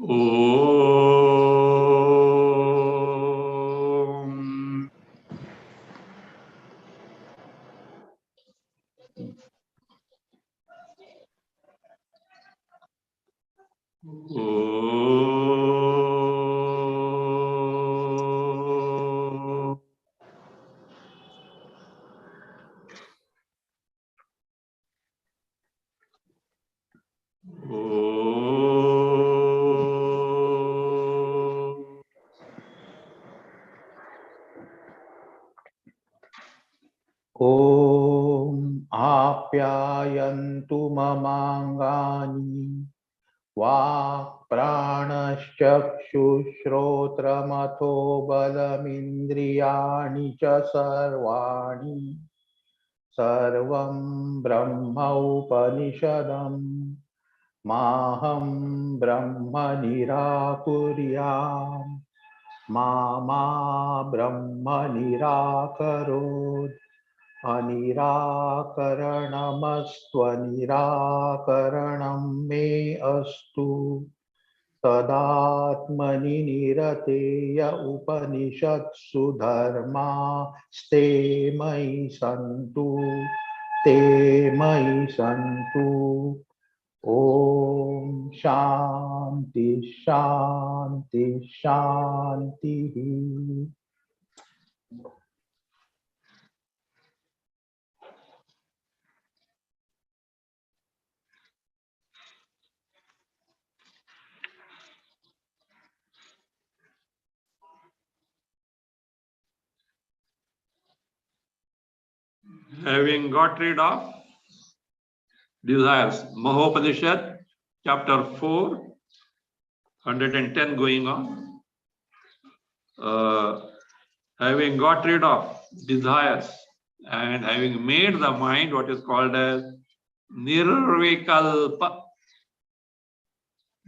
Om. Om. Om Apyayantu Mamangani Vak Pranashchakshushrotramatho Balamindriyani Cha Sarvani Sarvam Brahma Upanishadam Maham Brahma Nirakuryam Mama Brahma Nirakarod Anirakaranamastvanirakaranam me astu tadatmani nirateya upanishadsu dharma ste mai santu Om Shanti Shanti Shanti. Having got rid of desires, Mahopanisad, chapter 4, 110 going on. Having got rid of desires and having made the mind what is called as Nirvikalpa.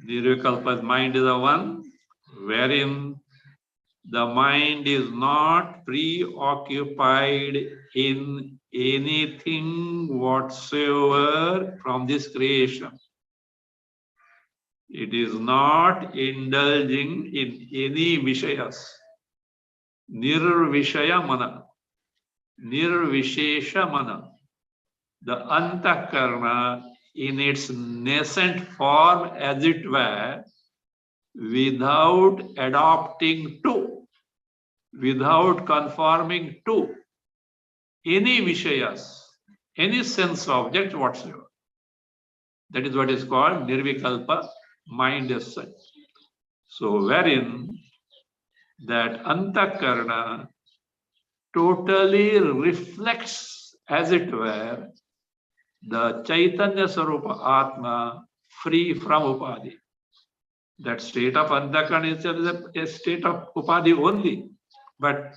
Nirvikalpa's mind is the one wherein the mind is not preoccupied in anything whatsoever from this creation. It is not indulging in any vishayas. Nirvishaya mana. Nirvishesha mana. The antakarna in its nascent form, as it were, without adopting to, without conforming to any vishayas, any sense object whatsoever. That is what is called nirvikalpa mind as such. So wherein that antakarna totally reflects, as it were, the Chaitanya Sarupa Atma free from Upadhi. That state of antakarna is a state of Upadhi only, but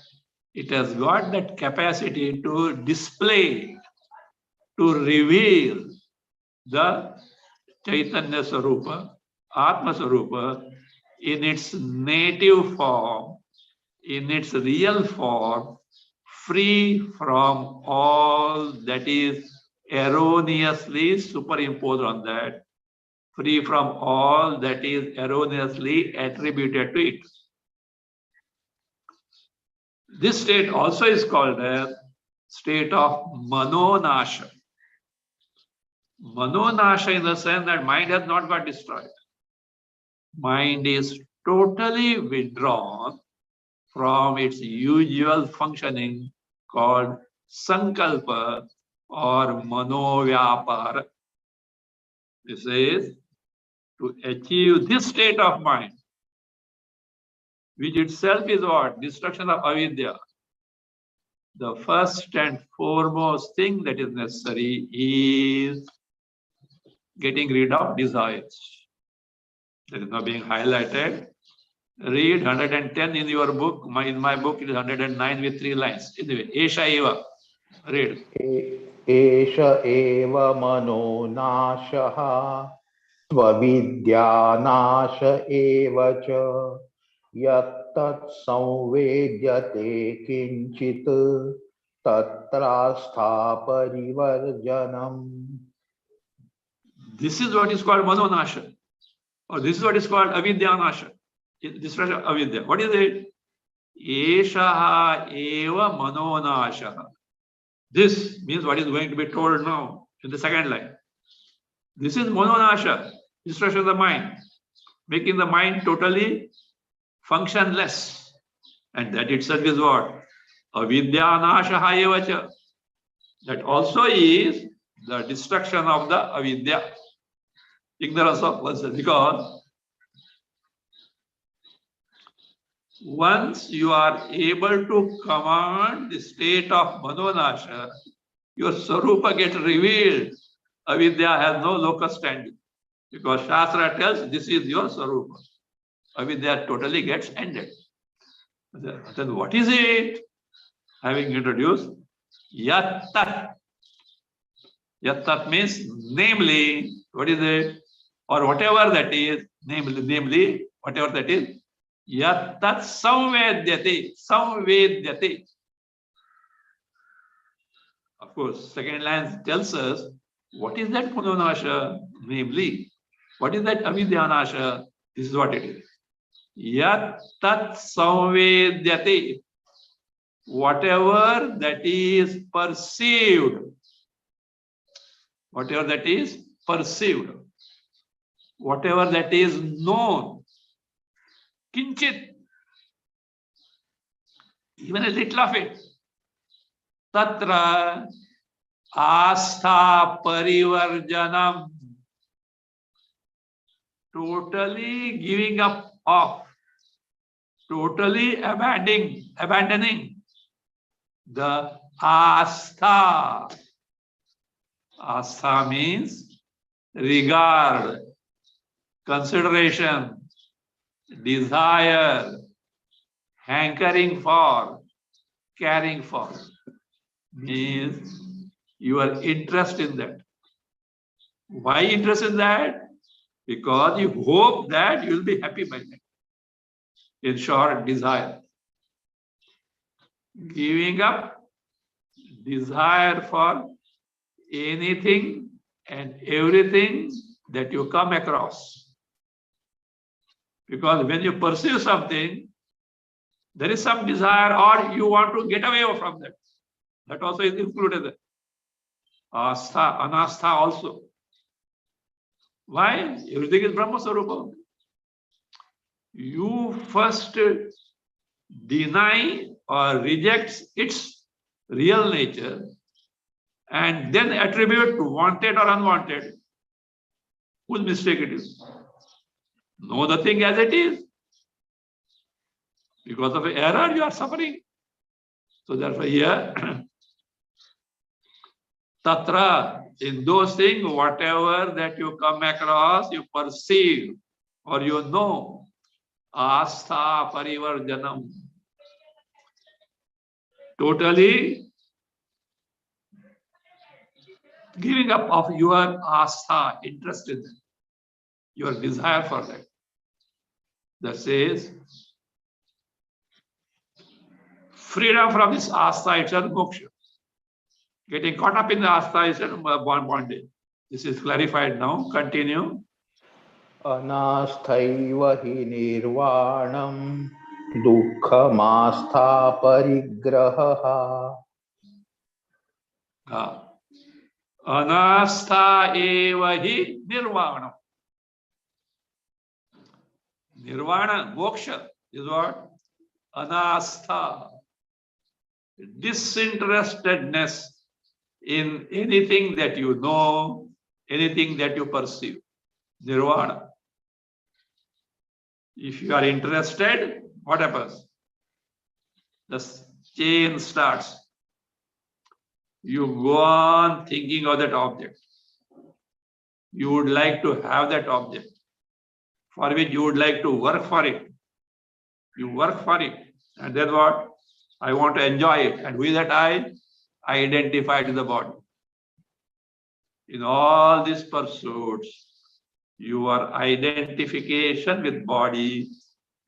it has got that capacity to display, to reveal the Chaitanya Sarupa, Atma Sarupa in its native form, in its real form, free from all that is erroneously superimposed on that, free from all that is erroneously attributed to it. This state also is called as state of manonasha. Manonasha in the sense that mind has not got destroyed. Mind is totally withdrawn from its usual functioning called sankalpa or manovyapara. This is to achieve this state of mind, which itself is what? Destruction of avidya. The first and foremost thing that is necessary is getting rid of desires. That is now being highlighted. Read 110 in your book. In my book, it is 109 with 3 lines. Anyway, Esha Eva. Read. Esha eva mano nashaha tvavidya nasha eva cha yattat samvedyate kinchit tatrastha parivarjanam. This is what is called manonasha or this is what is called avidyanasha. Destruction of avidya. What is it? Eshaha eva manonasha. This means what is going to be told now in the second line. This is manonasha, destruction of the mind, making the mind totally functionless. And that itself is what? Avidyanashaha eva cha. That also is the destruction of the avidya, ignorance of oneself. Because once you are able to command the state of manonasha, your sarupa gets revealed. Avidya has no locus standing. Because Shastra tells this is your sarupa. Avidya totally gets ended. Then what is it? Having introduced yattat. Yattat means namely, what is it? Or whatever that is, namely, whatever that is. Yattat samvedyate. Samvedyate. Of course, second line tells us what is that manonasha, namely, what is that avidyanasha? This is what it is. Yattat samvedyate. Whatever that is perceived. Whatever that is perceived. Whatever that is known. Kinchit. Even a little of it. Tatra astha parivarjanam. Totally giving up of. Totally abandoning the astha. Astha means regard, consideration, desire, hankering for, caring for. Means your interest in that. Why interest in that? Because you hope that you will be happy by that. In short, desire. Giving up desire for anything and everything that you come across. Because when you pursue something, there is some desire or you want to get away from that. That also is included. Astha, anastha also. Why? Everything is Brahma Sarupa. You first deny or reject its real nature and then attribute to wanted or unwanted. Whose mistake it is? Know the thing as it is. Because of error, you are suffering. So therefore here, tatra, in those things, whatever that you come across, you perceive or you know, astha parivarjanam. Totally giving up of your astha, interest in it, your desire for that. That says, freedom from this astha itself, moksha. Getting caught up in the astha is bondage. This is clarified now. Continue. Anasthaiva hi nirvanam dukkhamastha parigraha. Anastha eva hi nirvana. Nirvana, moksha is what? Anastha. Disinterestedness in anything that you know, anything that you perceive. Nirvana. If you are interested, what happens? The chain starts. You go on thinking of that object. You would like to have that object, for which you would like to work for it. You work for it. And then what? I want to enjoy it. And with that I identify to the body. In all these pursuits, your identification with body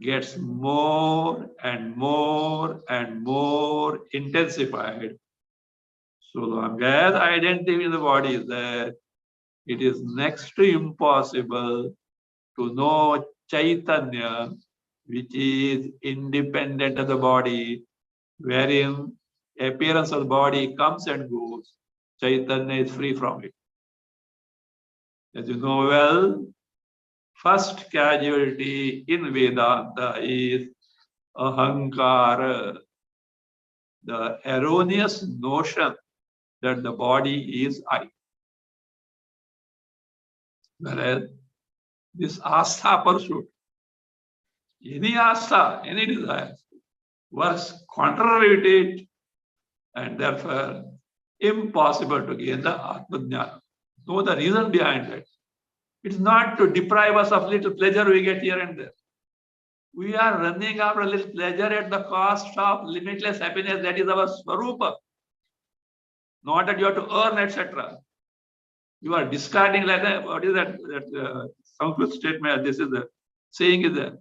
gets more and more and more intensified. So long as identity in the body is there, it is next to impossible to know Chaitanya, which is independent of the body, wherein appearance of the body comes and goes, Chaitanya is free from it. As you know well, first casualty in Vedanta is ahankara, the erroneous notion that the body is I. Whereas this astha pursuit, any astha, any desire, works contrary to it, and therefore impossible to gain the Atmajnana. Know the reason behind that. It's not to deprive us of little pleasure we get here and there. We are running after a little pleasure at the cost of limitless happiness. That is our swarupa. Not that you have to earn, etc. You are discarding like that. What is that? Sanskrit statement. This is the saying is there.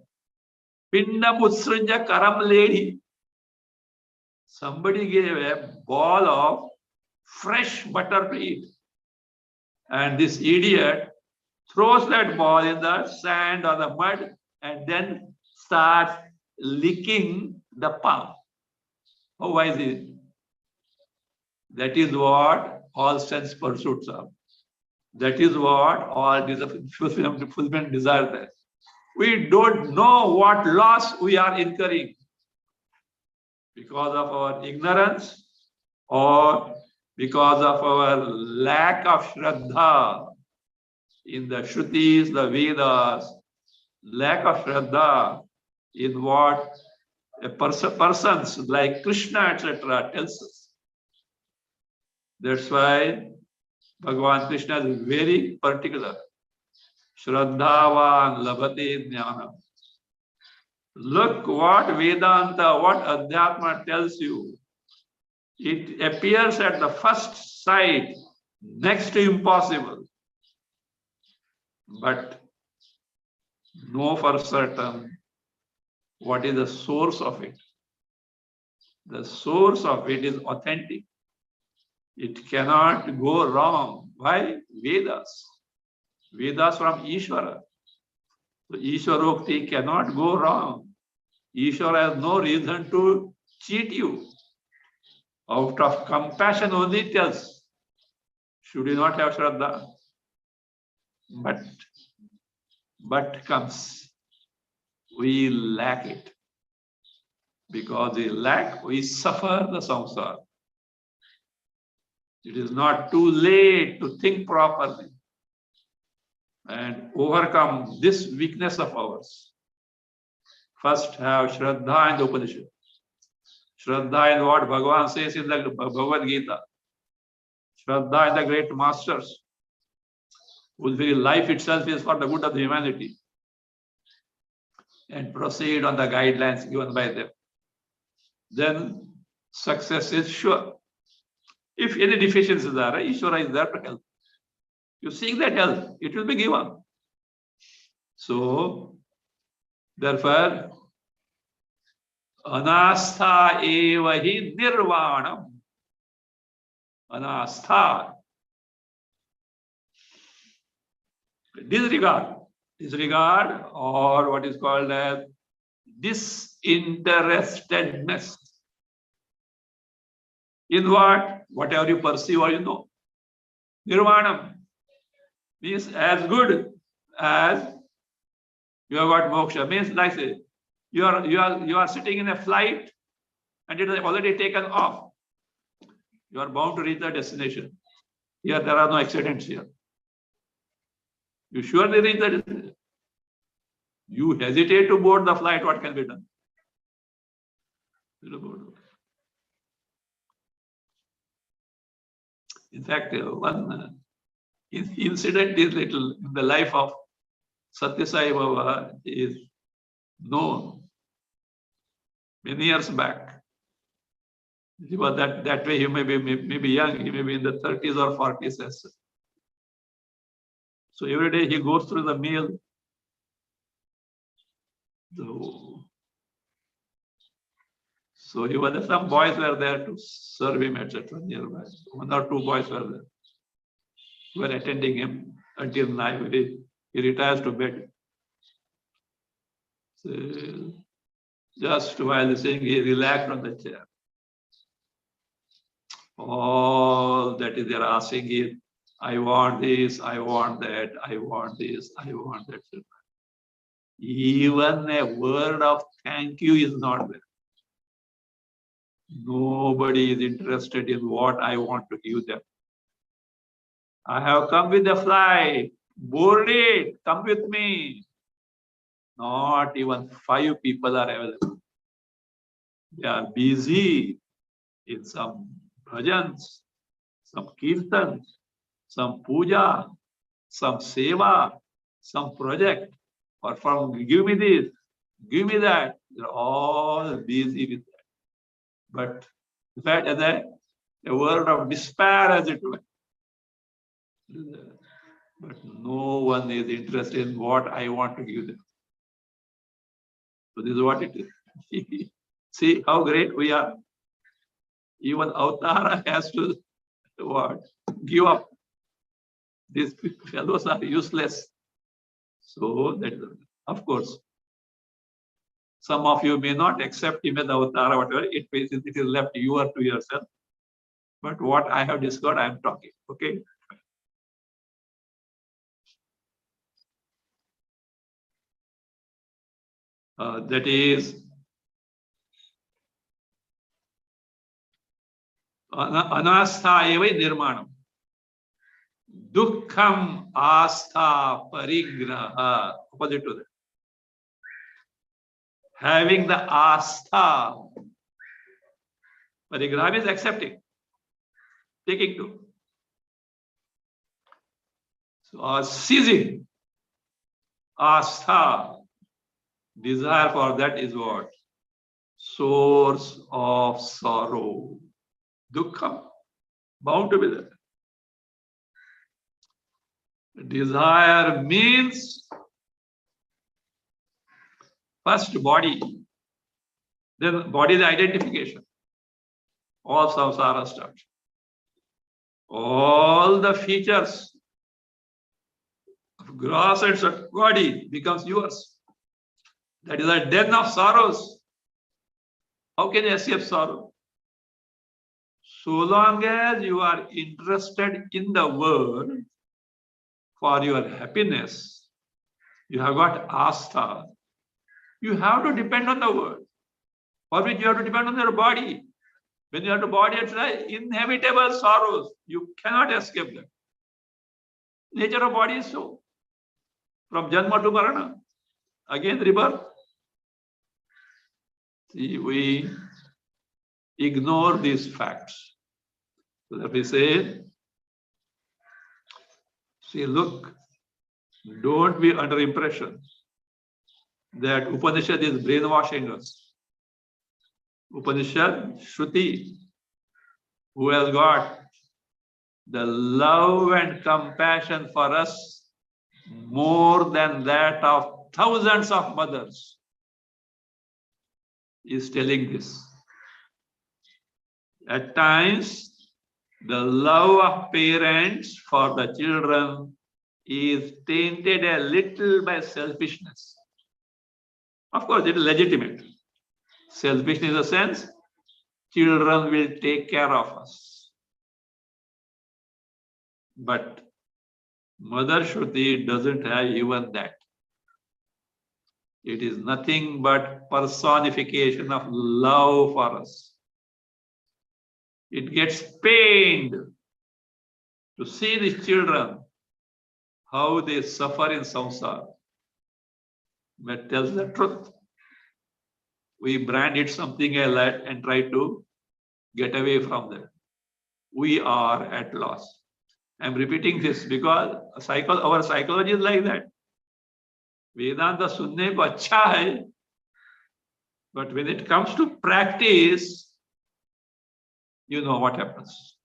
Pinda Putsrinja Karam lady. Somebody gave a ball of fresh butter to eat. And this idiot throws that ball in the sand or the mud and then starts licking the palm. How wise is it? That is what all sense pursuits are. That is what all fulfillment desires are. We don't know what loss we are incurring because of our ignorance or because of our lack of Shraddha in the Shrutis, the Vedas, lack of Shraddha in what a persons like Krishna, etc. tells us. That's why Bhagavan Krishna is very particular. Shraddhavan labhate jnanam. Look what Vedanta, what Adhyatma tells you. It appears at the first sight next to impossible. But know for certain what is the source of it. The source of it is authentic. It cannot go wrong. Why? Vedas. Vedas from Ishvara. So Ishvarokti cannot go wrong. Ishvara has no reason to cheat you. Out of compassion only tells. Should you not have Shraddha? But comes. We lack it. Because we lack, we suffer the samsara. It is not too late to think properly and overcome this weakness of ours. First have Shraddha in the Upanishad. Shraddha in what Bhagavan says in the Bhagavad Gita. Shraddha in the great masters, whose very life itself is for the good of humanity. And proceed on the guidelines given by them. Then success is sure. If any deficiencies are, Ishvara is there to help. You seek that help, it will be given. So, therefore, anastha eva hi nirvanam. Anastha. Disregard or what is called as disinterestedness. In what? Whatever you perceive or you know. Nirvanam means as good as you have got moksha. Means like say, you are sitting in a flight and it has already taken off. You are bound to reach the destination. Here there are no accidents here. You surely reach the destination. You hesitate to board the flight, what can be done? In fact, one incident is little in the life of Satya Sai Baba is known many years back. But that way he may be young, he may be in the 30s or 40s. So every day he goes through the meal. So he was, some boys were there to serve him, etc. nearby. One or two boys were there, who were attending him until night. He retires to bed. So just while listening, he relaxed on the chair. All that is they're asking is, I want this, I want that, I want this, I want that. Even a word of thank you is not there. Nobody is interested in what I want to give them. I have come with the flight, board it, come with me. Not even 5 people are available. They are busy in some bhajans, some kirtans, some puja, some seva, some project, or from give me this, give me that. They're all busy with that. But that is a word of despair as it were. But no one is interested in what I want to give them. So this is what it is. See how great we are. Even Avtara has to what? Give up. These fellows are useless. So that, of course, some of you may not accept him as Avtara, whatever. It is left you or to yourself. But what I have discovered, I am talking. Okay. That is anastha eva nirmanam. Dukkham astha parigraha. Opposite to that. Having the astha, parigraha means accepting, taking to. So ceasing, astha, desire for that is what? Source of sorrow. Dukkham, bound to be there. Desire means first body, then body is identification. All samsara starts. All the features of gross and subtle body becomes yours. That is a den of sorrows. How can you escape sorrow? So long as you are interested in the world for your happiness, you have got astha. You have to depend on the world, for which you have to depend on your body. When you have to body, it's like inevitable sorrows. You cannot escape them. Nature of body is so. From Janma to Marana, again rebirth. See, we ignore these facts. So that we say, see, look, don't be under impression that Upanishad is brainwashing us. Upanishad, Shruti, who has got the love and compassion for us more than that of thousands of mothers, is telling this. At times, the love of parents for the children is tainted a little by selfishness. Of course, it is legitimate. Selfishness in the sense, children will take care of us. But Mother Shruti doesn't have even that. It is nothing but personification of love for us. It gets pained to see these children, how they suffer in samsara. But tells the truth. We brand it something else and try to get away from that. We are at loss. I'm repeating this because our psychology is like that. Vedanta sunne ko acha hai, but when it comes to practice, you know what happens.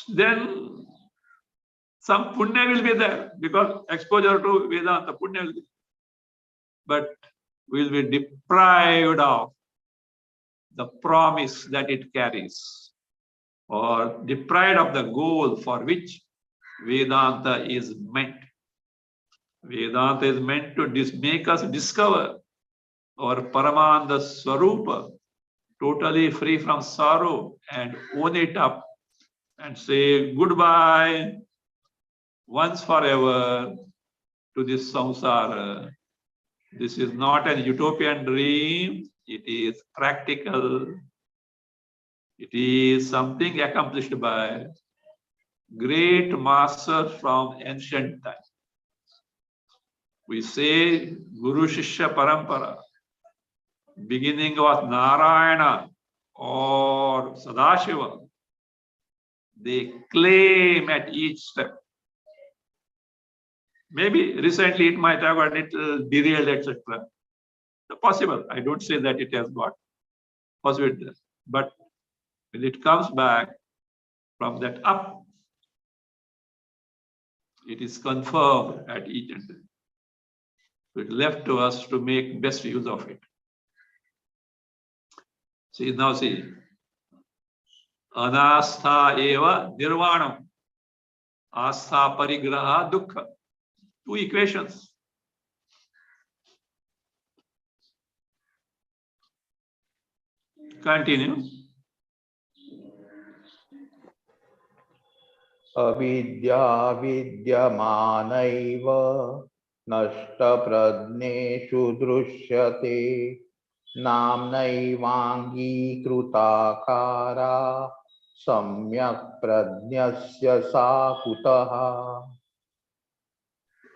Then some punya will be there because exposure to Vedanta, punya will be. But we'll be deprived of the promise that it carries, or deprived of the goal for which Vedanta is meant. Vedanta is meant to make us discover our Paramananda Swarupa, totally free from sorrow, and own it up and say goodbye once forever to this samsara. This is not an utopian dream, it is practical. It is something accomplished by great masters from ancient times. We say Guru Shishya Parampara, beginning of Narayana or Sadashiva. They claim at each step. Maybe recently it might have got a little derailed, etc. Possible. I don't say that it has got possibility. But when it comes back from that up, it is confirmed at each and every. So it's left to us to make best use of it. See, now see. Anastha eva nirvanam. Astha parigraha dukkha. Two equations. Continue. Avidya vidyamanaiva nashta pradneshu drushyate namnaivangi krutakara samyak pradnyasya sakutaha.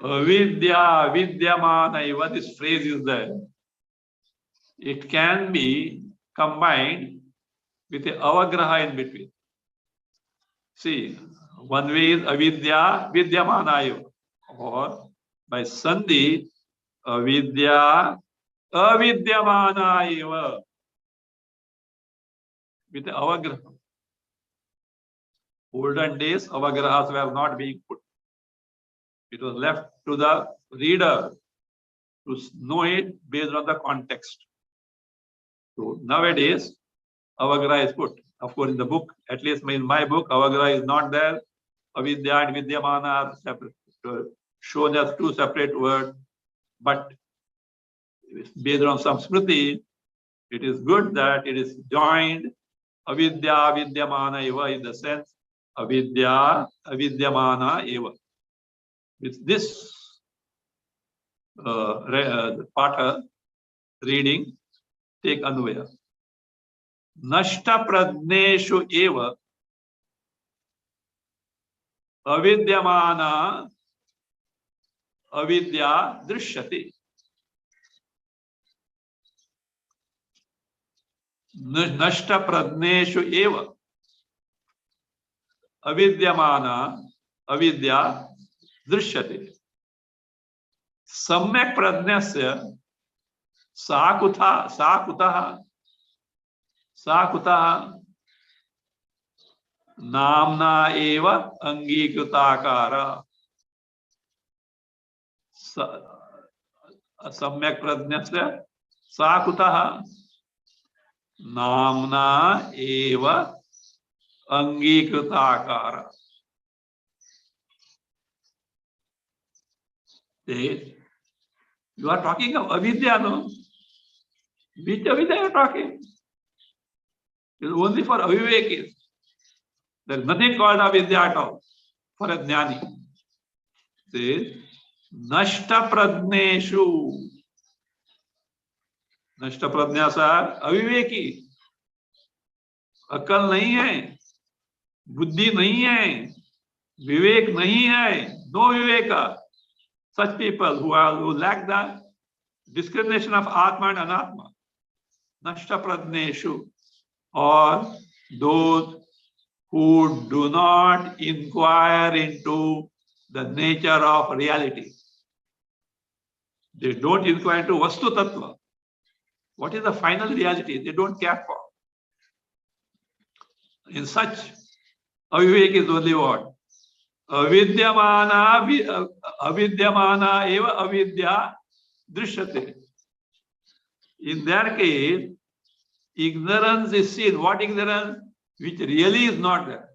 Avidya vidyamana. This phrase is there. It can be combined with a avagraha in between. See, one way is avidya vidyamana, or by sandhi avidya avidyamana with the avagraha. Olden days, avagrahas were not being put. It was left to the reader to know it based on the context. So nowadays, avagraha is put. Of course, in the book, at least in my book, avagraha is not there. Avidya and vidyamana are separate, shown as two separate words. But based on some smriti, it is good that it is joined avidya vidyamana eva in the sense avidya avidyamana eva. With this patha reading, take anvaya. Nashta pradneshu eva avidyamana avidya drishyate. Nashta pradneshu eva avidyamana avidya drishyate. Samyak pradnyasya sakutaha namna eva angikritakara. Samyak pradnyasya sakutaha namna eva angikritakara. You are talking of avidya, no? Which avidya you are talking? It is only for avivekis. There is nothing called avidya at all for a jnani. Says nashta pradneshu. नष्ट प्रज्ञासार अविवेकी, अकल नहीं है, बुद्धि नहीं है, विवेक नहीं है, नो विवेका. Such people who lack the discrimination of atma and anatma, nashta pradneshu, or those who do not inquire into the nature of reality. They don't inquire into vastu tattva. What is the final reality? They don't care for. In such, avivek is only what? Avidyamana eva avidya drishyate. In their case, ignorance is seen. What ignorance? Which really is not there.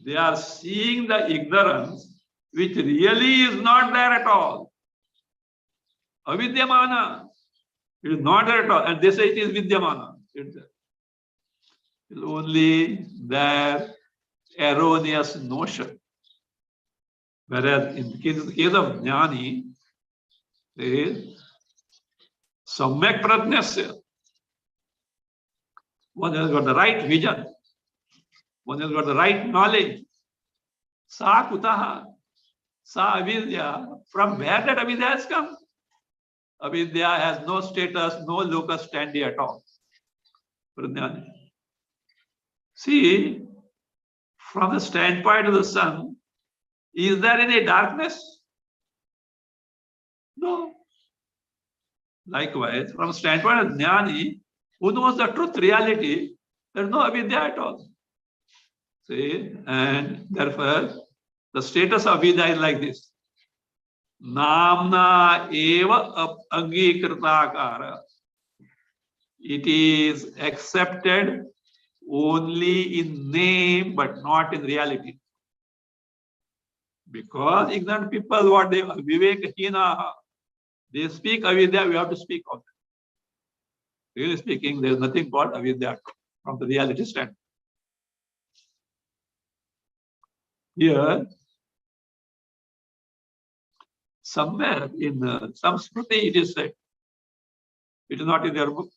They are seeing the ignorance which really is not there at all. Avidyamana. It is not there at all. And they say it is Vidyamana. It's only their erroneous notion. Whereas in the case of Jnani, there is Samyak Pratnyasya. One has got the right vision. One has got the right knowledge. Sa kutaha. Sa avidya. From where that avidya has come? Avidya has no status, no locus standi at all. See, from the standpoint of the sun, is there any darkness? No. Likewise, from the standpoint of Jnani, who knows the truth, reality, there is no avidya at all. See, and therefore, the status of avidya is like this. Namna eva angikritakara. It is accepted only in name, but not in reality. Because ignorant people, what they vivekahina, they speak avidya, we have to speak of it. Really speaking, there is nothing called avidya from the reality standpoint. Here, somewhere in some Smriti, it is said, it is not in their book.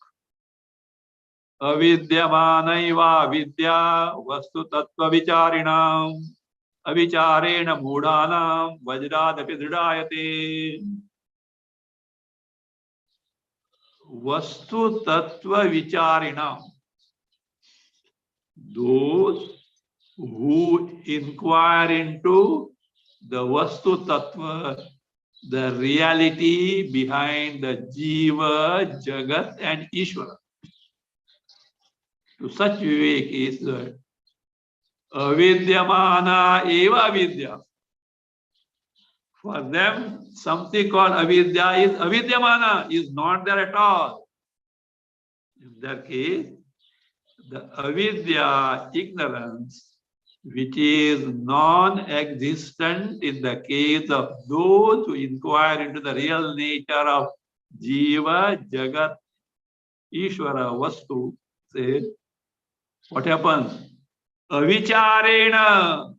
Avidyamanaiva vidya vastu tattva vicharinam avicharena mudhanam vajradapi dridayate. Vastu tattva vicharinam. Those who inquire into the Vastu Tattva, the reality behind the Jiva, Jagat and Ishvara. To such Vivek is that Avidyamana eva avidya. For them, something called avidya is avidyamana, is not there at all. In their case, the avidya, ignorance, which is non-existent in the case of those who inquire into the real nature of Jiva, Jagat, Ishvara, Vastu, say, what happens? Avicharena,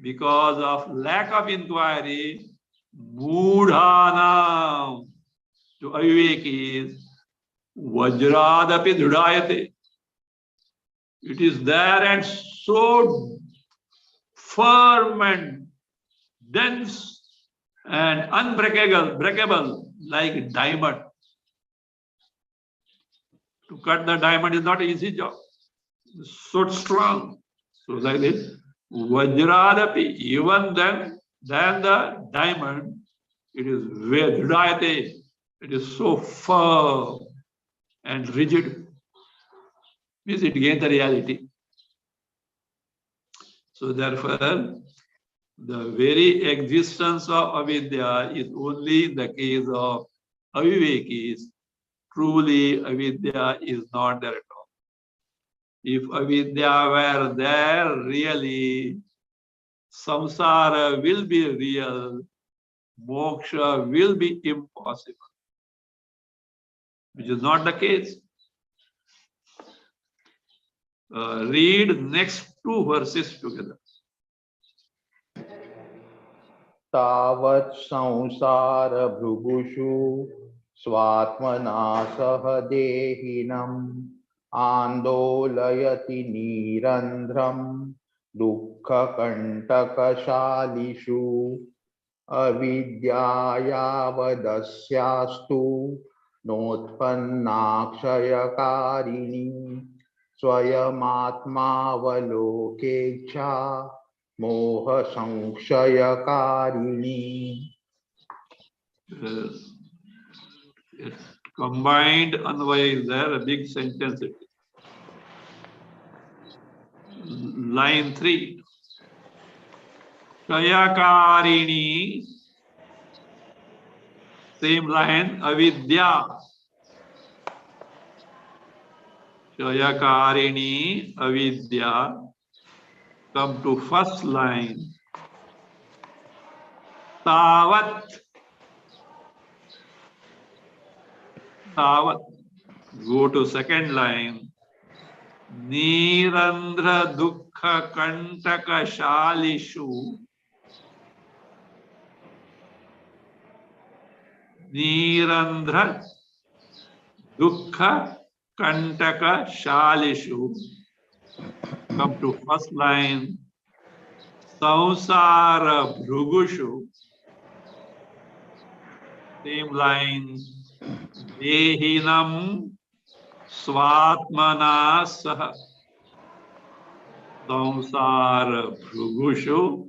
because of lack of inquiry, mudhana, to avivekis, vajradapi dhrudayate. It is there and so firm and dense and unbreakable, like diamond. To cut the diamond is not an easy job. It's so strong. So like this, vajradapi, even then the diamond, it is vedrayate. It is so firm and rigid. Means it gains the reality. So therefore, the very existence of avidya is only in the case of avivekis. Truly, avidya is not there at all. If avidya were there, really, samsara will be real, moksha will be impossible, which is not the case. Read next two verses together. तावत् संसार भृगुषु स्वात्मना सह देहिनम् आन्दोलयति निरन्ध्रं दुःखकण्टकशालिषु अविद्यायावदस्यास्तु नोत्पन्नाक्षयकारिणी स्वयमात्मावलोकेच्छा मोह संशयकारिणी. Combined Anvaya is there, a big sentence. Line 3. Shayakarini. Same line, avidya. Shayakarini, avidya. Come to first line. Tavat. Tavat. Go to second line. Nirandra Dukkha Kantaka Shalishu. Nirandra Dukkha Kantaka Shalishu. Come to first line. Samsara Bhrugushu. Same line. Dehinam Swatmana Saha. Samsara Bhrugushu.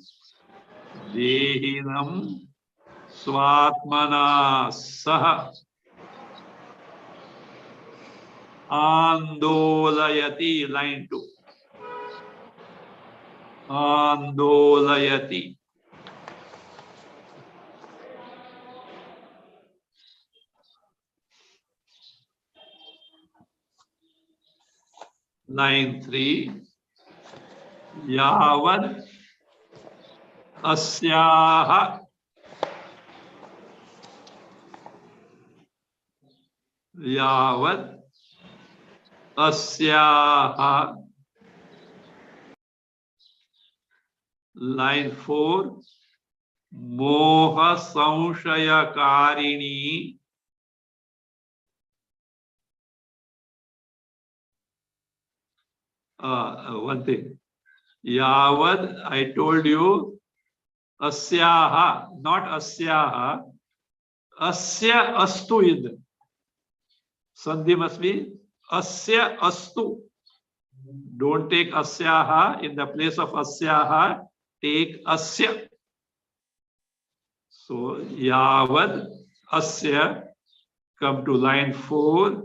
Dehinam Swatmana Saha. Andolayati, line 2. Andolayati. Line 3. Yavad asyaha. Yavad asyaha. Line 4. Moha samshayakarini. One thing. Yavad, I told you, asyaha, not asyaha. Asya astu id. Sandhi must be asya astu. Don't take asyaha in the place of asyaha. Take asya. So yavad asya. Come to line 4.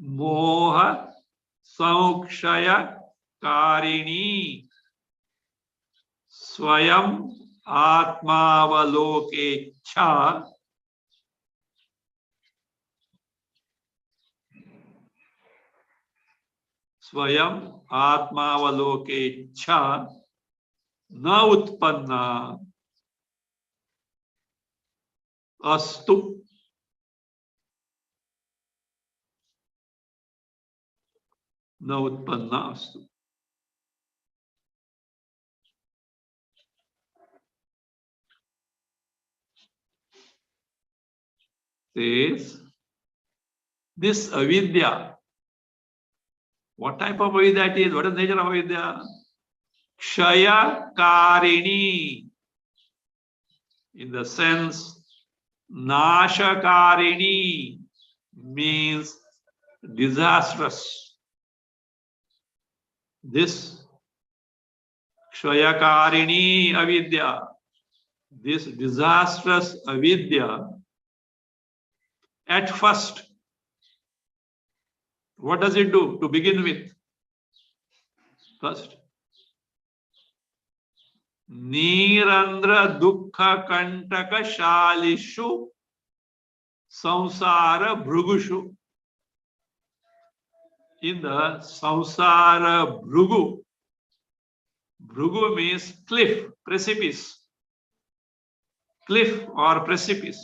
Moha saukshaya karini. Swayam atmavalokecha. Swayam atmavalokecha. Na utpanna astu. Na utpanna astu. Says this avidya. What type of avidya it is? What is the nature of avidya? Kshaya karini. In the sense, Nashakarini means disastrous. This Kshayakarini avidya, this disastrous avidya, at first, what does it do to begin with? First, Nirandra Dukkha Kantaka Shalishu Samsara Bhrugushu. In the Samsara Bhrugu, Bhrugu means cliff, precipice. Cliff or precipice.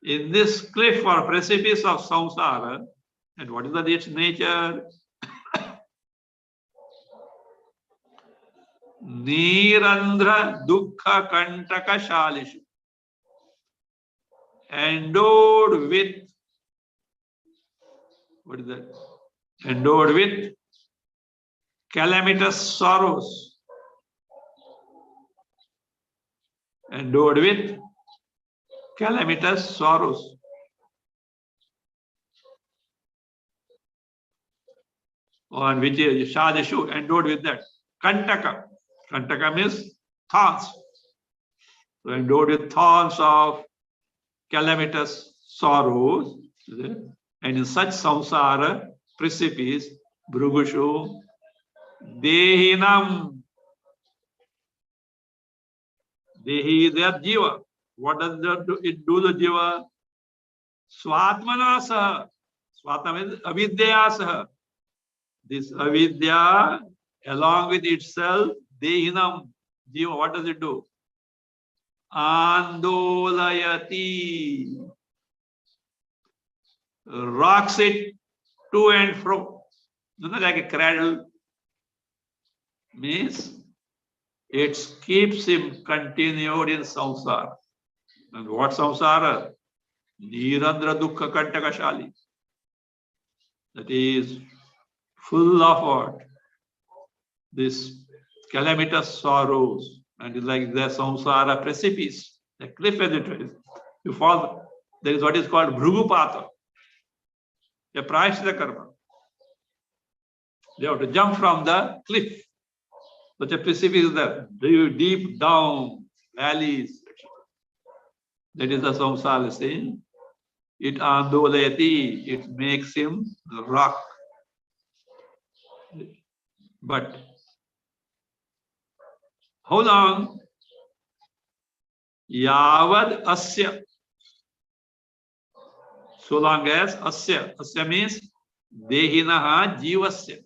In this cliff or precipice of samsara, and what is its nature? Nirandra Dukkha Kantaka Shalishu. Endowed with, what is that? Endowed with calamitous sorrows. Endowed with calamitous sorrows. On which is Shalishu, endowed with that. Kantaka. Kantaka means thorns. So endowed with thorns of calamitous sorrows. And in such samsara precipice, Bhrugushu, Dehinam. Dehi is their jiva. What does it do the jiva? Swatmana saha. Swatma means avidya saha. This avidya, along with itself, Dehinam, jiva, what does it do? Andolayati. Rocks it to and fro. Like a cradle. Means it keeps him continued in samsara. And what samsara? Nirandra dukkha kantakashali. That is full of what? This calamitous sorrows. And it's like the samsara precipice, the cliff as it is. You fall, there is what is called bhrugupata, a prayashita karma. They have to jump from the cliff. Such a precipice is there. Deep down, valleys. That is the samsara saying. It andolayati, it makes him rock. But how long? Yavad asya. So long as asya. Asya means dehinaha jivasya.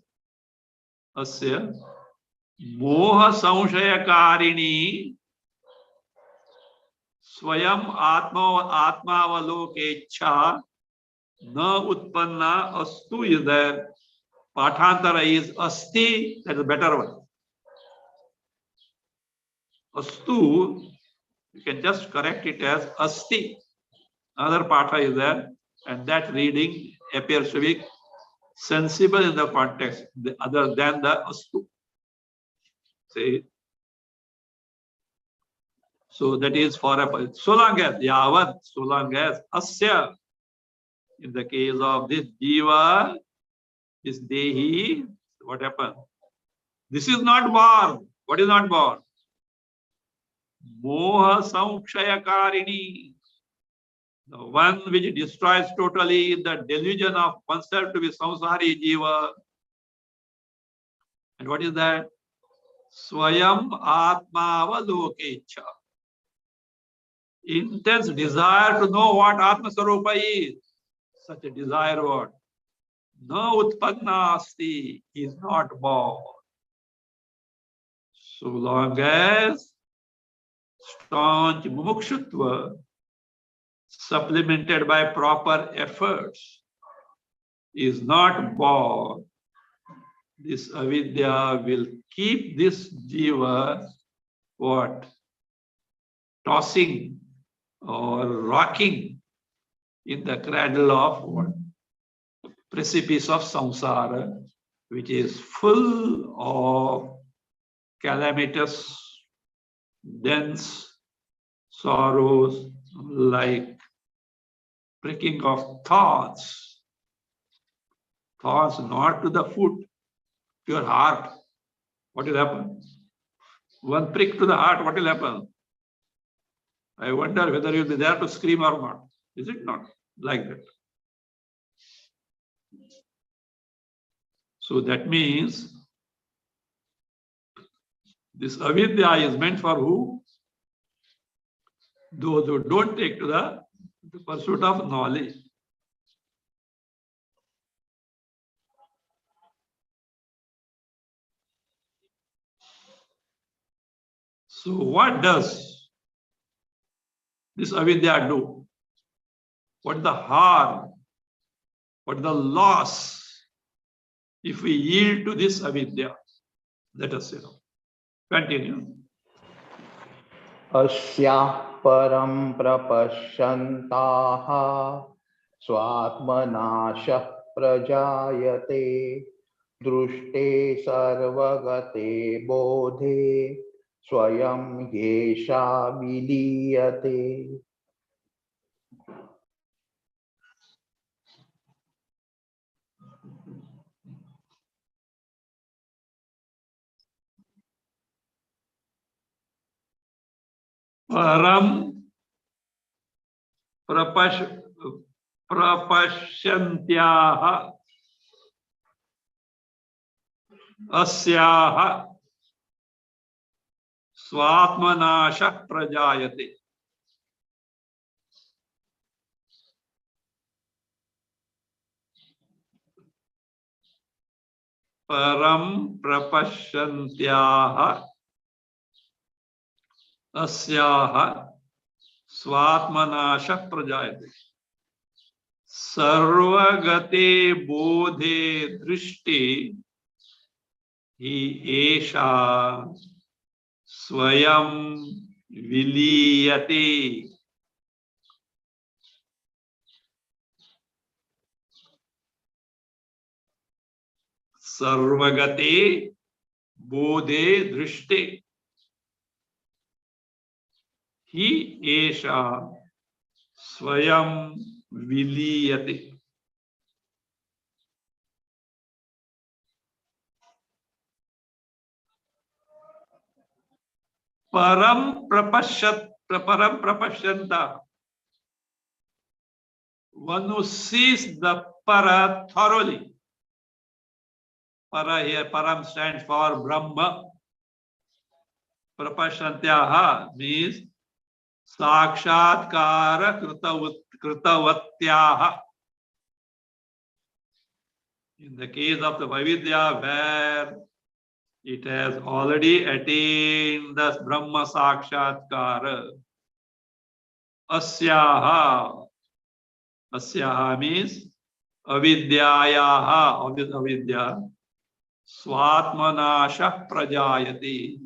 Asya moha samshayakarini swayam atmavalokecha na utpanna astu is there. Pathantara is asti, that is a better one. Astu, you can just correct it as asti. Another patha is there, and that reading appears to be sensible in the context, other than the astu. See? So that is for a so long as yavat, so long as asya. In the case of this jiva, this dehi, what happened? This is not born. What is not born? Moha samshayakarini. The one which destroys totally the delusion of oneself to be samsari jiva. And what is that? Swayam atmavalokecha. Intense desire to know what Atma Sarupa is. Such a desire what? No utpanna asti, is not born. So long as staunch mumukshutva supplemented by proper efforts is not born, this avidya will keep this jiva what? Tossing or rocking in the cradle of what? Precipice of samsara, which is full of calamitous, dense sorrows like pricking of thorns. Thorns not to the foot, to your heart. What will happen? One prick to the heart, what will happen? I wonder whether you'll be there to scream or not. Is it not like that? So that means this avidya is meant for who? Those who don't take to the pursuit of knowledge. So what does this avidya do? What is the harm? What is the loss if we yield to this avidya? Let us see now. Continue. अस्याः परं प्रपश्यन्ताः स्वात्मनाशः प्रजायते दृष्टे सर्वगते बोधे स्वयं ह्येषा विलीयते. Param prapashyantyah asyaha swatmanasha prajayate. Param prapashyantyah asyaha स्वात्मनाश प्रजायते सर्वगते बोधे दृष्टि हि एषा स्वयं विलीयते सर्वगते बोधे दृष्टि हि एषा स्वयं विलीयते परम प्रपश्यंता one who sees the para thoroughly. Para here, param stands for Brahma. Prapashantyaha means sakshatkara kritavatyaha. In the case of the Vavidya, where it has already attained the Brahma Sakshatkara. Asyaha. Asyaha means avidyayaha, of this avidya. Swatmanasha prajayati.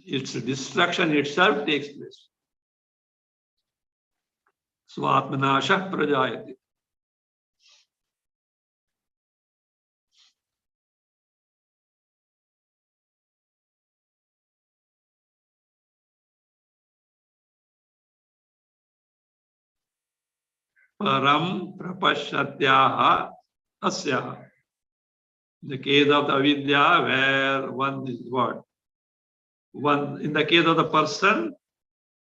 Its destruction itself takes place. Swatmanasha prajayati. Param prapashyatyaha asyaha. In the case of the avidya, where one is what? One, in the case of the person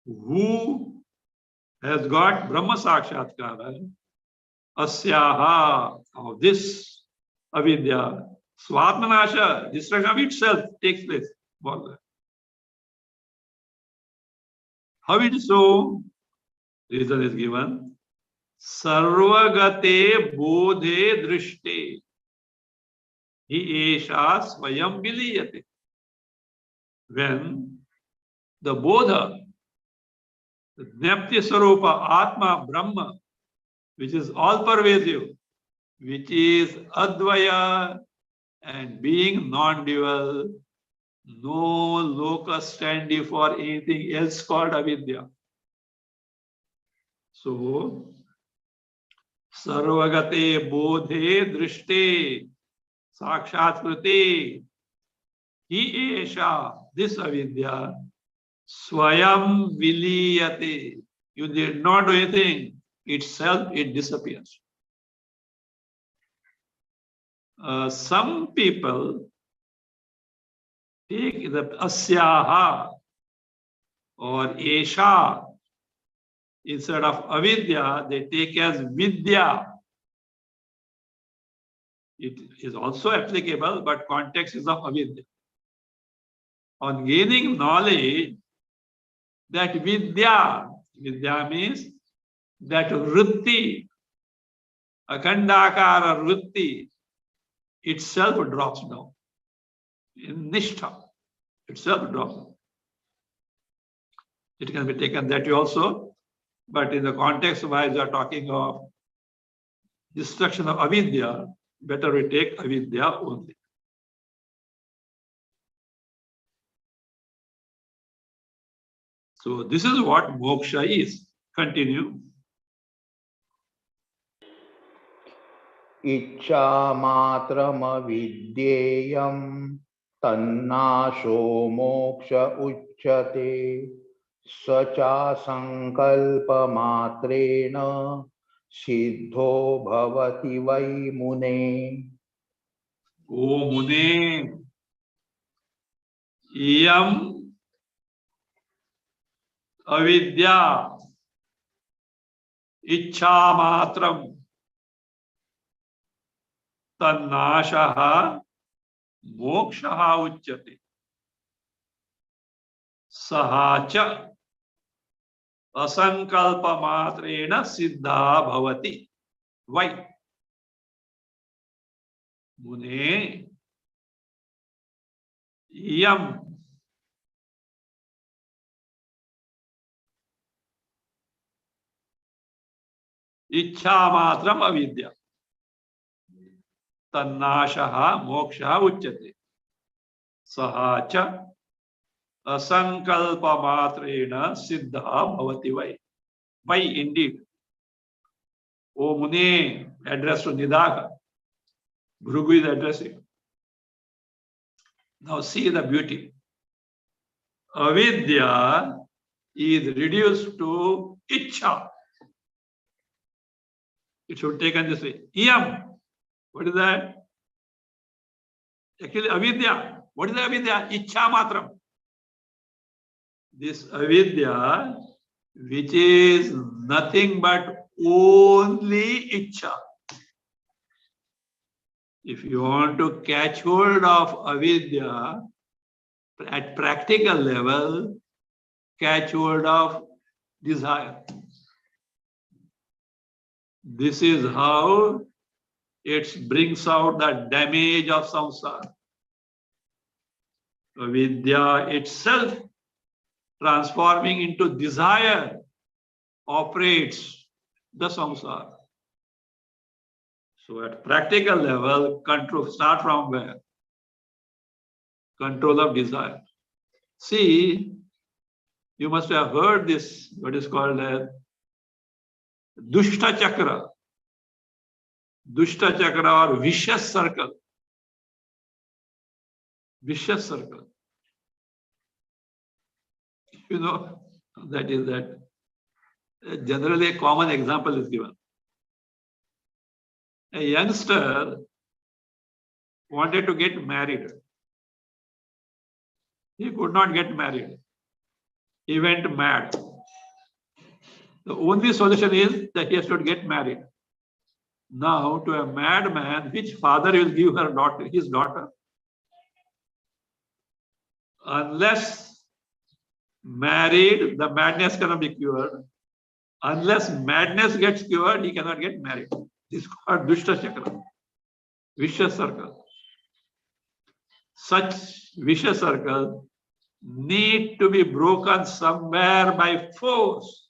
who has got Brahma Sakshatkara, asyaha, of this avidya, swatmanasha, destruction of itself takes place. How it is so? Reason is given. Sarvagate bodhe drishte. Hi esha swayam viliyate. When the bodha, the Jnapti Sarupa, Atma, Brahma, which is all pervasive, which is Advaya and being non-dual, no locus standi for anything else called avidya. So, Sarvagate bodhe drishte sakshatkriti hi esha, this avidya, swayam viliyate. You did not do anything, itself it disappears. Some people take the asyaha or esha instead of avidya, they take as vidya. It is also applicable, but context is of avidya. On gaining knowledge, that vidya means that vritti, akhandakara vritti, itself drops down. In nishtha, itself drops down. It can be taken that way also, but in the context wise we are talking of destruction of avidya, better we take avidya only. So this is what moksha is. Continue. इच्छामात्रमविद्येयं तन्नाशो मोक्ष उच्यते स च संकल्पमात्रेण सिद्धो भवति वै मुने. O Mune, iyam avidya ichha matram tannashaha mokshaha uchyate sahacha asankalpa matrena siddha bhavati. Why? Mune, iyam Ichha matram avidya. Tannashaha moksha uchyate. Sahacha asankalpa matrena siddha bhavati vai. Vai indeed. O Muni, address to Nidaka. Bhrugu is addressing. Now see the beauty. Avidya is reduced to Ichha. It should take on this way. Iyam. What is that? Actually, avidya. What is the avidya? Ichha matram. This avidya, which is nothing but only ichha. If you want to catch hold of avidya at practical level, catch hold of desire. This is how it brings out the damage of samsara. Avidya itself, transforming into desire, operates the samsara. So at practical level, control, start from where? Control of desire. See, you must have heard this, what is called a Dushta Chakra. Dushta Chakra or vicious circle. Vicious circle. You know, that is that. Generally, a common example is given. A youngster wanted to get married. He could not get married. He went mad. The only solution is that he has to get married. Now, to a madman, which father will give her daughter, his daughter? Unless married, the madness cannot be cured. Unless madness gets cured, he cannot get married. This is called Dushta Chakra, vicious circle. Such vicious circle need to be broken somewhere by force.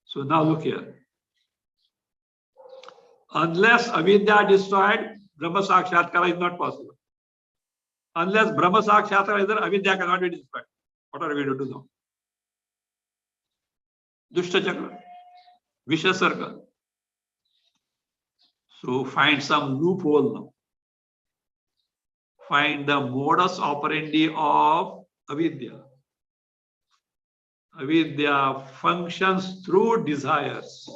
So now look here. Unless avidya destroyed, Brahma Sakshatkara is not possible. Unless Brahma Sakshatkara is there, avidya cannot be destroyed. What are we going to do now? Dushta Chakra, vicious circle. So find some loophole now. Find the modus operandi of avidya. Avidya functions through desires,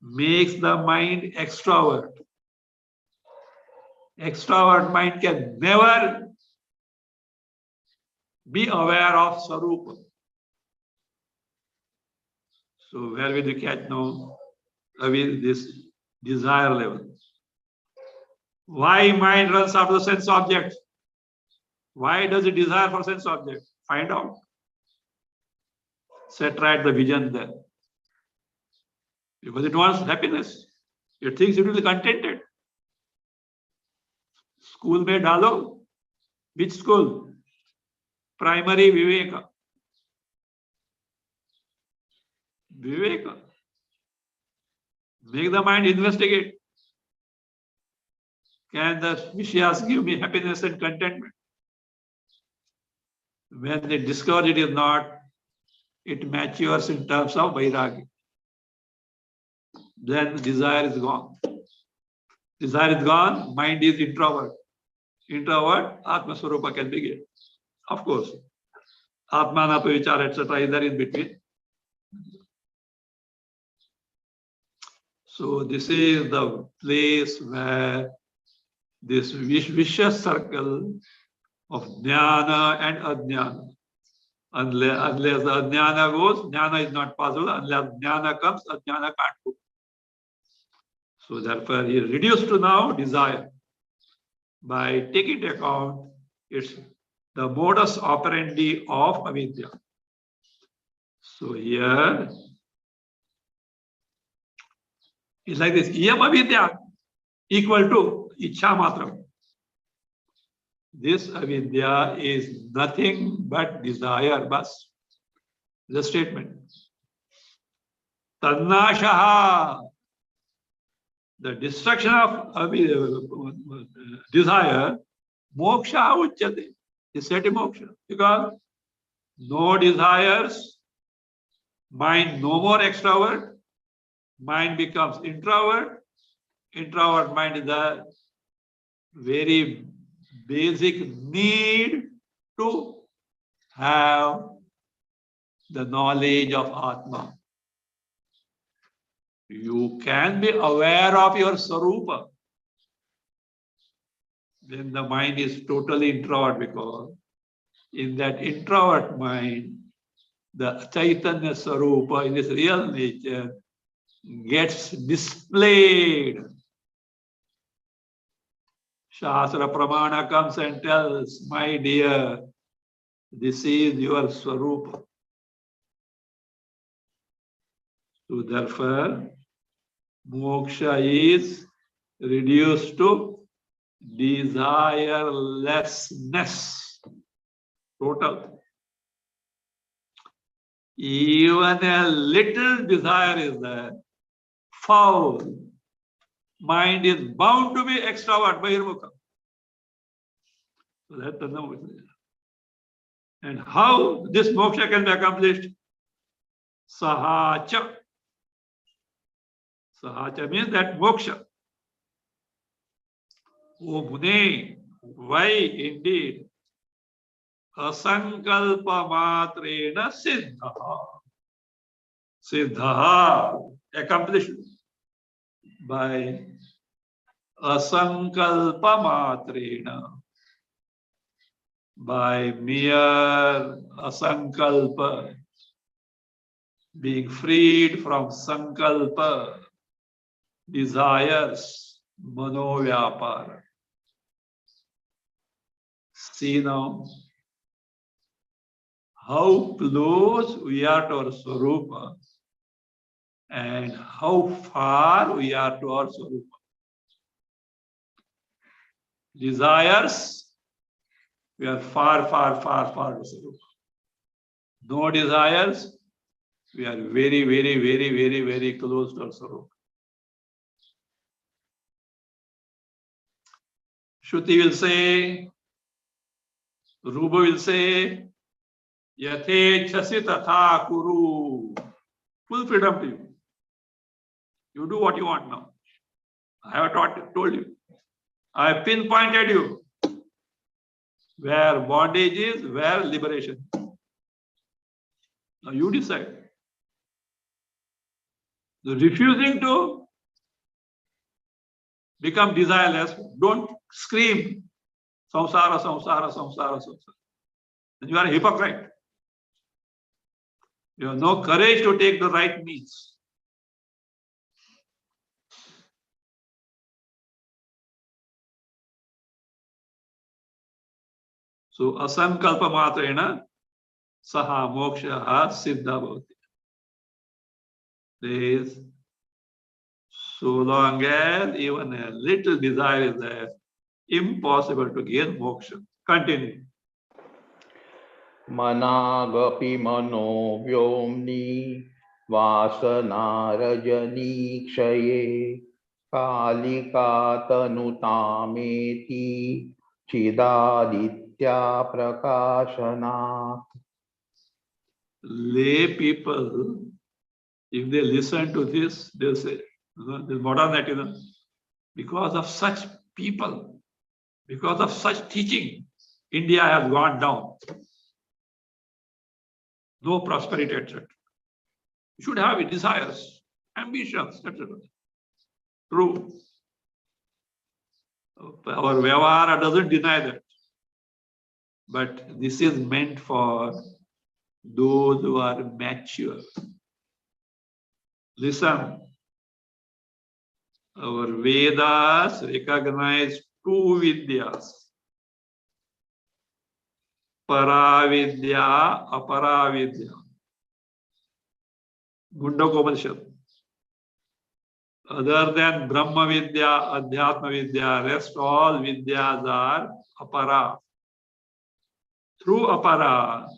makes the mind extrovert. Extrovert mind can never be aware of Sarupa. So where will you catch now this desire level? Why mind runs after the sense object? Why does it desire for sense object? Find out. Set right the vision there. Because it wants happiness. It thinks it will be contented. School mein dalo. Which school? Primary Viveka. Viveka. Make the mind investigate. Can the Vishayas give me happiness and contentment? When they discover it is not, it matures in terms of Vairagya. Then desire is gone. Desire is gone, mind is introvert. Introvert, Atma Swarupa can begin. Of course. Atma Nato Vichar, etc. is there in between. So this is the place where this vicious circle of jnana and ajnana. Unless the ajnana goes, jnana is not possible. Unless jnana comes, ajnana can't go. So therefore, he is reduced to now desire. By taking into account, it's the modus operandi of avidya. So here, it's like this. Iyam avidya equal to ichha matram. This avidya is nothing but desire, bas. The statement. Tannashaha, the destruction of desire, moksha uchyate, is set in moksha. Because no desires, mind no more extrovert, mind becomes introvert. Introvert mind is the very basic need to have the knowledge of Atma. You can be aware of your Sarupa when the mind is totally introvert, because in that introvert mind, the Chaitanya Sarupa in its real nature gets displayed. Shastra Pramana comes and tells, my dear, this is your Swarupa. So therefore, moksha is reduced to desirelessness. Total. Even a little desire is there. Foul. Mind is bound to be extrovert, bahirmukha. So that's the moksha. And how this moksha can be accomplished? Sahacha. Sahacha means that moksha. O Mune, why indeed? Asankalpa matrena siddha. Siddha, accomplished by asankalpa matrena. By mere asankalpa, being freed from sankalpa, desires, manovyapara. See now how close we are to our Swarupa and how far we are to our Swarupa. Desires, we are far, far, far, far to Swarupa. No desires, we are very, very, very, very, very close to our Swarupa. Shruti will say, Rupa will say, Yathe chasi tatha kuru. Full freedom to you. You do what you want now. I have told you. I have pinpointed you. Where bondage is, where liberation. Now you decide. So refusing to become desireless, don't scream, samsara, samsara, samsara, samsara. Then you are a hypocrite. You have no courage to take the right means. So asankalpa matrena saha moksha siddha bhavati. Says, so long as even a little desire is there, impossible to gain moksha. Continue. Managapi mano vyomni vasanarajanikshaye kalika tanutameti chidaditya prakashana. Lay people, if they listen to this, they'll say, this modern that, because of such people, because of such teaching, India has gone down. No prosperity, etc. You should have desires, ambitions, etc. True. Our Vyavahara doesn't deny that. But this is meant for those who are mature. Listen, our Vedas recognize two Vidyas. Paravidya, Aparavidya. Mundakopanishad. Other than Brahma Vidya, Adhyatma Vidya, rest all Vidyas are Apara. Through Apara,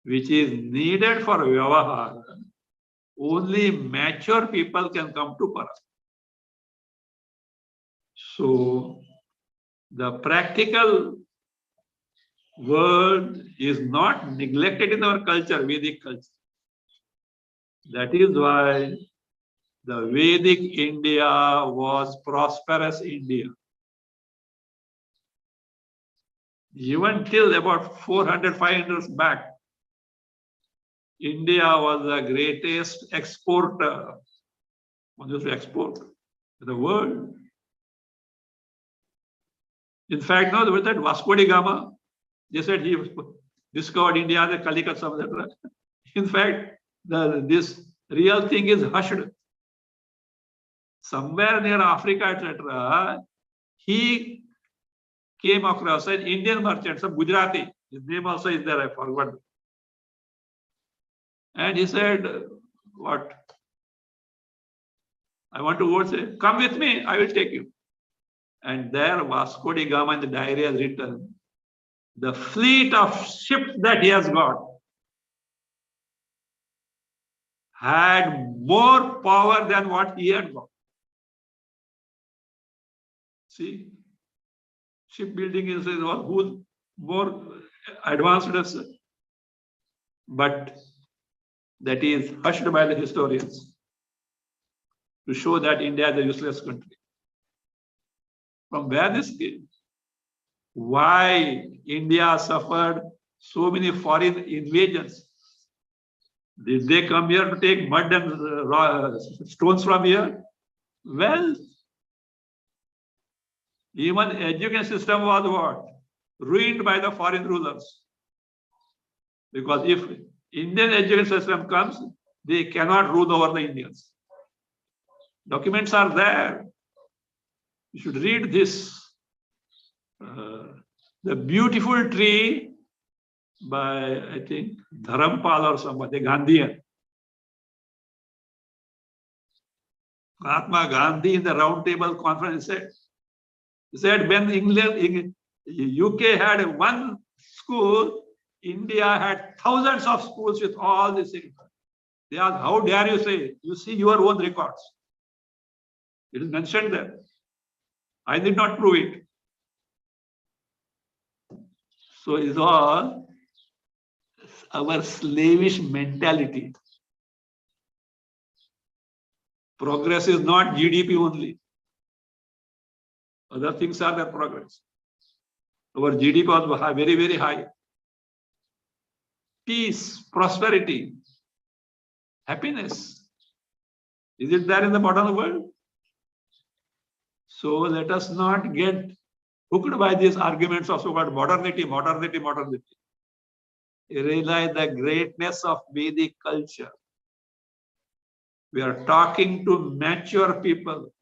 which is needed for Vyavahara, Only mature people can come to para. So the practical world is not neglected in our culture, Vedic culture. That is why the Vedic India was prosperous India. Even till about 400, 500 years back, India was the greatest exporter. What is export to the world? In fact, no, with that Vasco da Gama, they said he discovered India, the Calicut, etc. In fact, this real thing is hushed. Somewhere near Africa, etc., he came across an Indian merchant, some Gujarati. His name also is there, I forgot. And he said, what? I want to go say, come with me, I will take you. And there Vasco da Gama in the diary has written, the fleet of ships that he has got had more power than what he had got. See, shipbuilding is who's more advanced, but that is hushed by the historians to show that India is a useless country. From where this came? Why India suffered so many foreign invasions? Did they come here to take mud and stones from here? Well, even education system was what? Ruined by the foreign rulers. Because if Indian education system comes, they cannot rule over the Indians. Documents are there. You should read this. The beautiful tree by, I think, Dharampal or somebody, Gandhian. Mahatma Gandhi in the round table conference said when England, UK had one school, India had thousands of schools with all these things. They asked, how dare you say? You see your own records. It is mentioned there. I did not prove it. So it's all our slavish mentality. Progress is not GDP only. Other things are their progress. Our GDP was very, very high. Peace, prosperity, happiness. Is it there in the modern world? So let us not get hooked by these arguments of so-called modernity. Realize the greatness of Vedic culture. We are talking to mature people.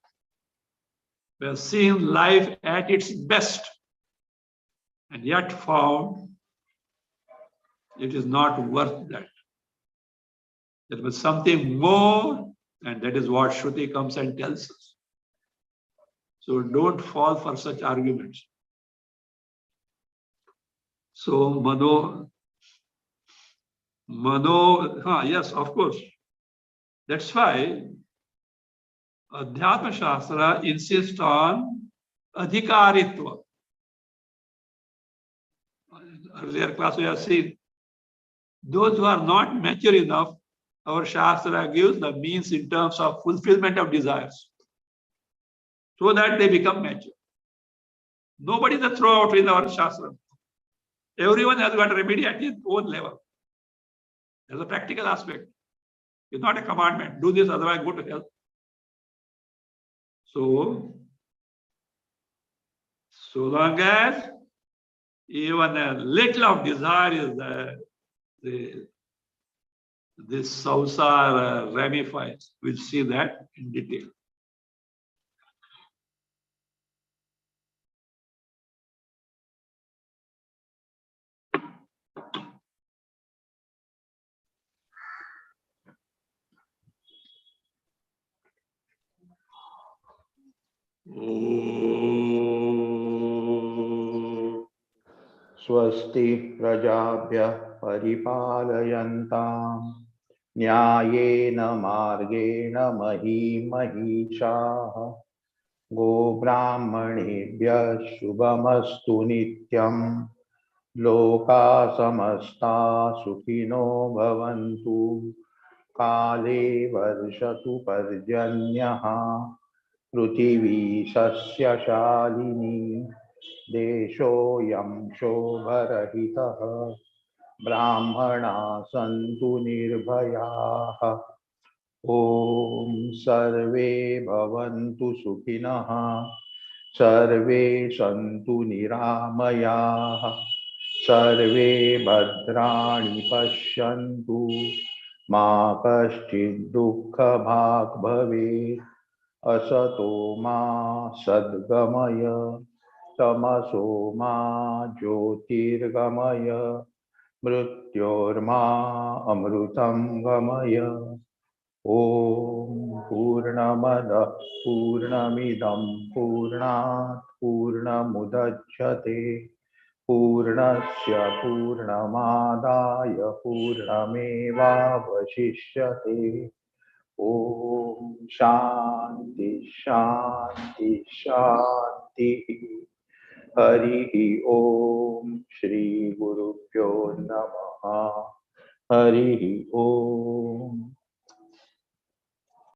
We have seen life at its best and yet found it is not worth that. There was something more, and that is what Shruti comes and tells us. So don't fall for such arguments. So yes, of course. That's why Adhyatma Shastra insists on adhikaritva. Earlier class we have seen those who are not mature enough, our Shastra gives the means in terms of fulfillment of desires so that they become mature. Nobody is a throwout in our Shastra. Everyone has got a remedy at his own level. There's a practical aspect. It's not a commandment. Do this, otherwise go to hell. So long as even a little of desire is there, this samsara ramifies. We'll see that in detail. स्वस्ति प्रजाभ्यः परिपालयन्ताम् न्यायेन मार्गेण महीं महिषाः गोब्राह्मणेभ्यः शुभमस्तु नित्यम् लोका समस्ता सुखिनो भवन्तु काले वर्षतु पर्जन्यः पृथिवी सस्यशालिनी देशोऽयं शोभरहितः ब्राह्मणा सन्तु निर्भयाः ॐ सर्वे भवन्तु सुखिनः सर्वे सन्तु निरामयाः सर्वे भद्राणि पश्यन्तु मा कश्चित् दुःखभाग् भवेत् असतो मा सद्गमय तमसो मा ज्योतिर्गमय मृत्योर्मा अमृतं गमय ॐ पूर्णमदः पूर्णमिदं पूर्णात् पूर्णमुदच्यते पूर्णस्य पूर्णमादाय पूर्णमेवावशिष्यते ॐ शान्ति शान्ति शान्तिः हरिः ॐ श्रीगुरुभ्यो नमः हरिः ॐ